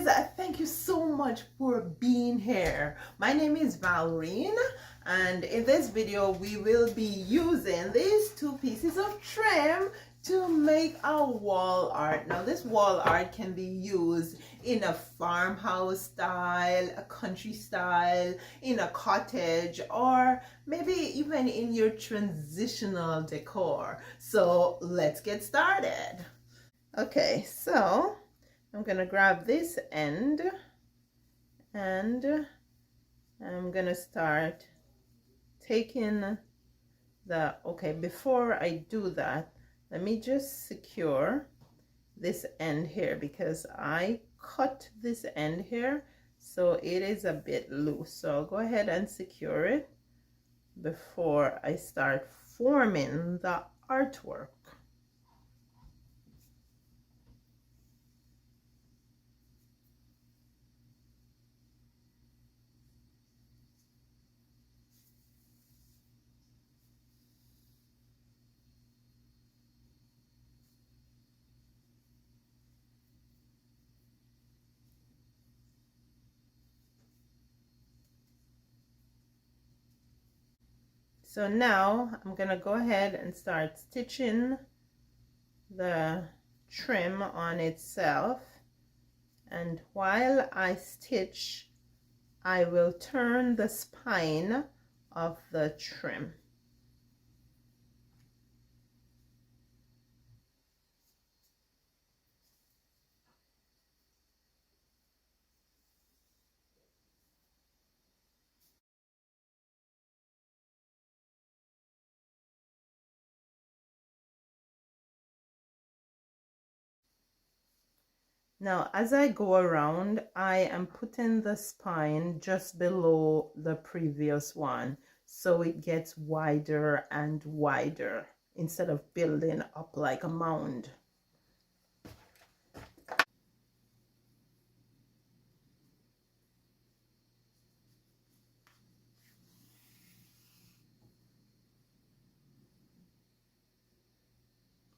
thank you so much for being here. My name is Valrine, and in this video we will be using these two pieces of trim to make our wall art. Now this wall art can be used in a farmhouse style, a country style, in a cottage, or maybe even in your transitional decor. So let's get started. Okay, so I'm gonna grab this end and I'm gonna start taking okay, before I do that, let me just secure this end here because I cut this end here, so it is a bit loose. So I'll go ahead and secure it before I start forming the artwork. So now I'm gonna go ahead and start stitching the trim on itself, and while I stitch I will turn the spine of the trim. Now as I go around, I am putting the spine just below the previous one so it gets wider and wider instead of building up like a mound.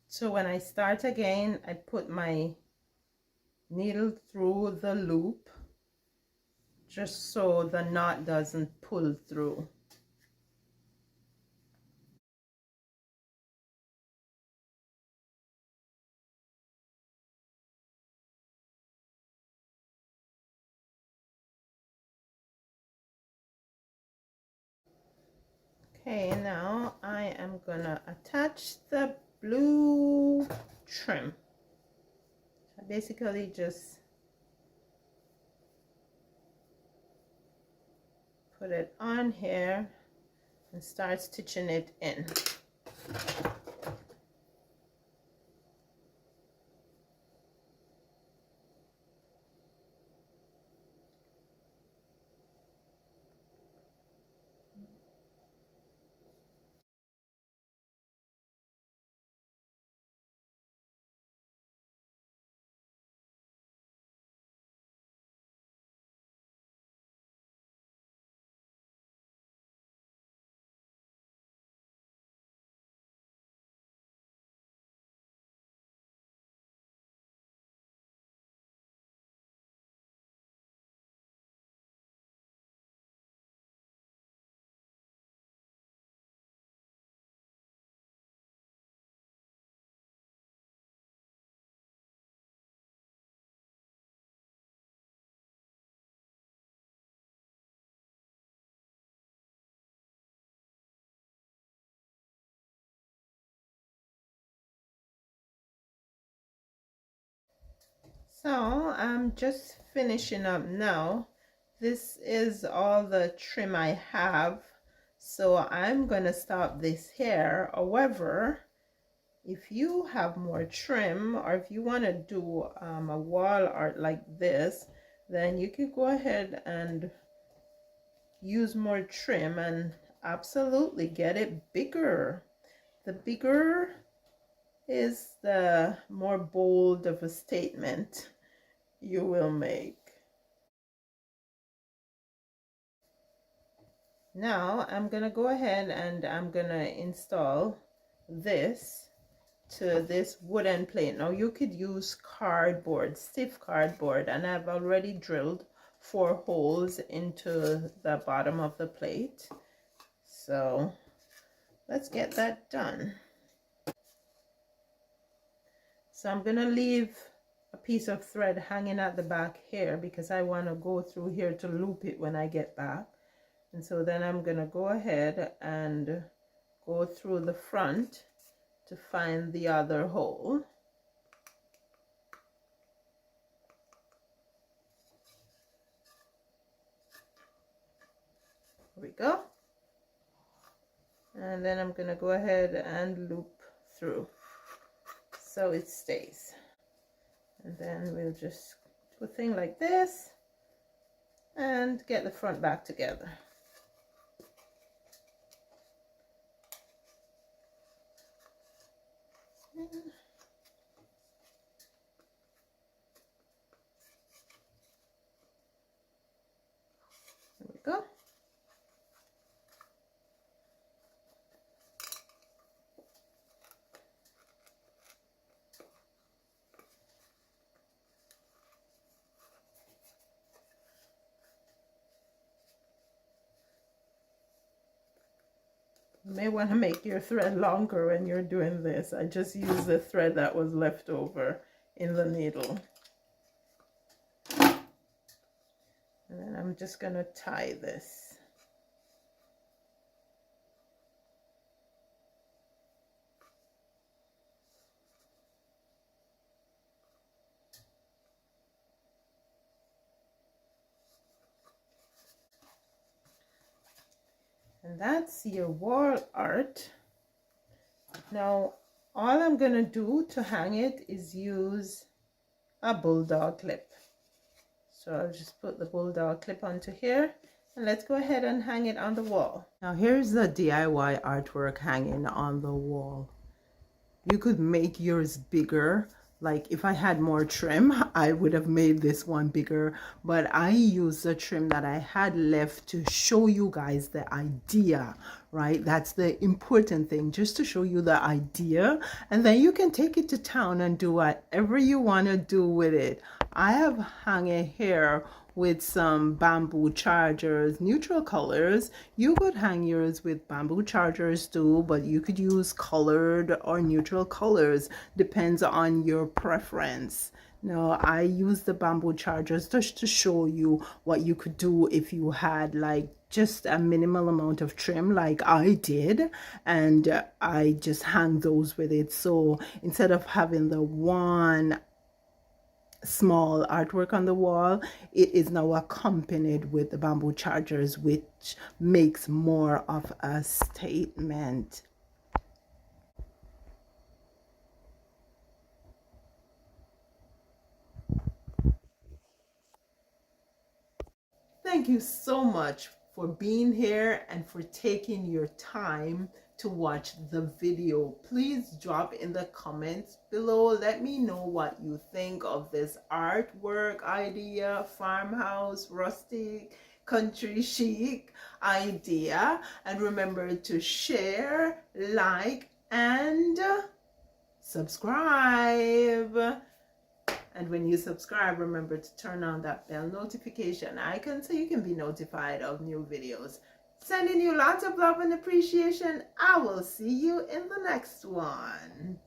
So when I start again, I put my needle through the loop just so the knot doesn't pull through. Okay, now I am gonna attach the blue trim. I basically just put it on here and start stitching it in. So I'm just finishing up now. This is all the trim I have, so I'm gonna stop this here. However, if you have more trim, or if you want to do a wall art like this, then you could go ahead and use more trim and absolutely get it bigger. The bigger is, the more bold of a statement you will make. Now I'm gonna go ahead and I'm gonna install this to this wooden plate. Now you could use cardboard, stiff cardboard, and I've already drilled 4 holes into the bottom of the plate. So let's get that done. So I'm gonna leave a piece of thread hanging at the back here because I want to go through here to loop it when I get back. And so then I'm gonna go ahead and go through the front to find the other hole. Here we go. And then I'm gonna go ahead and loop through so it stays. And then we'll just do a thing like this and get the front back together. There we go. You may want to make your thread longer when you're doing this. I just used the thread that was left over in the needle. And then I'm just going to tie this. And that's your wall art. Now, all I'm going to do to hang it is use a bulldog clip. So I'll just put the bulldog clip onto here and let's go ahead and hang it on the wall. Now here's the DIY artwork hanging on the wall. You could make yours bigger. Like if I had more trim, I would have made this one bigger, but I used the trim that I had left to show you guys the idea, right? That's the important thing, just to show you the idea, and then you can take it to town and do whatever you want to do with it. I have hung it here with some bamboo chargers, neutral colors. You could hang yours with bamboo chargers too, but you could use colored or neutral colors, depends on your preference. Now I use the bamboo chargers just to show you what you could do if you had like just a minimal amount of trim like I did, and I just hang those with it. So instead of having the one small artwork on the wall, it is now accompanied with the bamboo chargers, which makes more of a statement. Thank you so much for being here and for taking your time to watch the video. Please drop in the comments below. Let me know what you think of this artwork idea, farmhouse, rustic, country chic idea. And remember to share, like, and subscribe. And when you subscribe, remember to turn on that bell notification icon so you can be notified of new videos. Sending you lots of love and appreciation. I will see you in the next one.